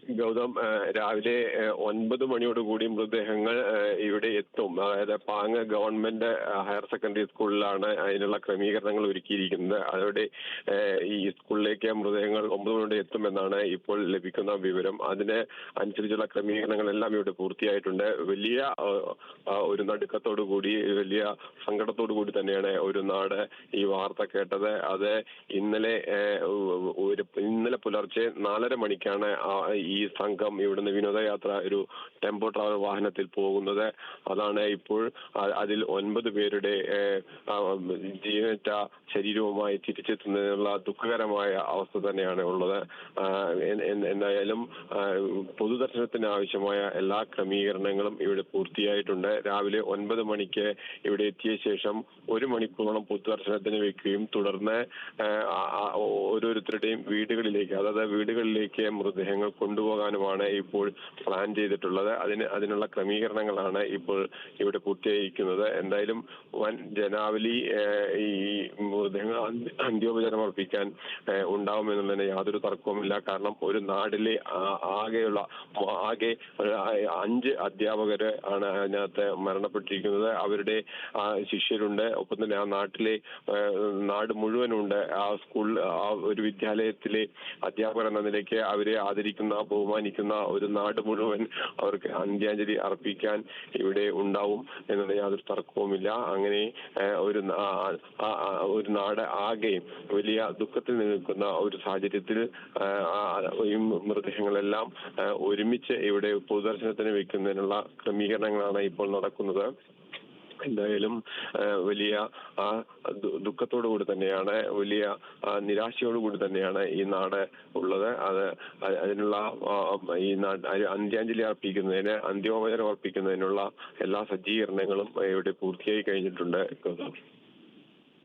ഗൗതം, രാവിലെ 9 മണിയോടുകൂടി മൃതദേഹങ്ങൾ ഇവിടെ എത്തും. അതായത് പാങ്ങ് ഗവൺമെന്റ് ഹയർ സെക്കൻഡറി സ്കൂളിലാണ് അതിനുള്ള ക്രമീകരണങ്ങൾ ഒരുക്കിയിരിക്കുന്നത്. അതോടെ ഈ സ്കൂളിലേക്ക് മൃതദേഹങ്ങൾ 9 മണിയോടെ എത്തുമെന്നാണ് ഇപ്പോൾ ലഭിക്കുന്ന വിവരം. അതിന് അനുസരിച്ചുള്ള ക്രമീകരണങ്ങളെല്ലാം ഇവിടെ പൂർത്തിയായിട്ടുണ്ട്. വലിയ ഒരു നടുക്കത്തോടു കൂടി, വലിയ സങ്കടത്തോടു കൂടി തന്നെയാണ് ഒരു നാട് ഈ വാർത്ത കേട്ടത്. അത് ഇന്നലെ പുലർച്ചെ 4:30 മണിക്കാണ് ഈ സംഘം ഇവിടുന്ന് വിനോദയാത്ര ഒരു ടെമ്പോ ട്രാവൽ വാഹനത്തിൽ പോകുന്നത്. അതാണ് ഇപ്പോൾ അതിൽ 9 പേരുടെ ജീവനറ്റ ശരീരവുമായി തിരിച്ചെത്തുന്നതിനുള്ള ദുഃഖകരമായ അവസ്ഥ തന്നെയാണ് ഉള്ളത്. എന്തായാലും പൊതുദർശനത്തിന് ആവശ്യമായ എല്ലാ ക്രമീകരണങ്ങളും ഇവിടെ പൂർത്തിയായിട്ടുണ്ട്. രാവിലെ 9 മണിക്ക് ഇവിടെ എത്തിയ ശേഷം 1 മണിക്കൂറോളം പൊതുദർശനത്തിന് വെക്കുകയും തുടർന്ന് ഓരോരുത്തരുടെയും വീടുകളിലേക്ക് മൃതദേഹങ്ങൾ കൊണ്ടുപോകാനുമാണ് ഇപ്പോൾ പ്ലാൻ ചെയ്തിട്ടുള്ളത്. അതിനുള്ള ക്രമീകരണങ്ങളാണ് ഇപ്പോൾ ഇവിടെ പൂർത്തിയായിരിക്കുന്നത്. എന്തായാലും വൻ ജനാവലി ഈ മൃതദേഹങ്ങൾ അന്ത്യോപചാരം അർപ്പിക്കാൻ ഉണ്ടാവുമെന്നുള്ളതിന് യാതൊരു തർക്കവുമില്ല. കാരണം ഒരു നാട്ടിലെ ആകെ 5 അധ്യാപകര് ആണ് അതിനകത്ത് മരണപ്പെട്ടിരിക്കുന്നത്. അവരുടെ ശിഷ്യരുണ്ട്. ഒപ്പം തന്നെ ആ നാട് മുഴുവനുണ്ട്. ആ ഒരു വിദ്യാലയത്തിലെ അധ്യാപകർ എന്ന നിലയ്ക്ക് അവരെ ആദരിക്കുന്ന, ബഹുമാനിക്കുന്ന ഒരു നാട് മുഴുവൻ അവർക്ക് അന്ത്യാഞ്ജലി അർപ്പിക്കാൻ ഇവിടെ ഉണ്ടാവും എന്നത് യാതൊരു തർക്കവുമില്ല. അങ്ങനെ ഒരു നാട് ആകെ വലിയ ദുഃഖത്തിൽ നിൽക്കുന്ന ഒരു സാഹചര്യത്തിൽ ഈ മൃതദേഹങ്ങളെല്ലാം ഒരുമിച്ച് ഇവിടെ പൊതുദർശനത്തിന് വെക്കുന്നതിനുള്ള ക്രമീകരണങ്ങളാണ് ഇപ്പോൾ നടക്കുന്നത്. എന്തായാലും വലിയ ദുഃഖത്തോടു കൂടി തന്നെയാണ്, വലിയ നിരാശയോടുകൂടി തന്നെയാണ് ഈ നാട് ഉള്ളത്. അതിനുള്ള ഈ അന്ത്യാഞ്ജലി അർപ്പിക്കുന്നതിന്, അന്ത്യോപചാരം അർപ്പിക്കുന്നതിനുള്ള എല്ലാ സജ്ജീകരണങ്ങളും ഇവിടെ പൂർത്തിയായി കഴിഞ്ഞിട്ടുണ്ട്.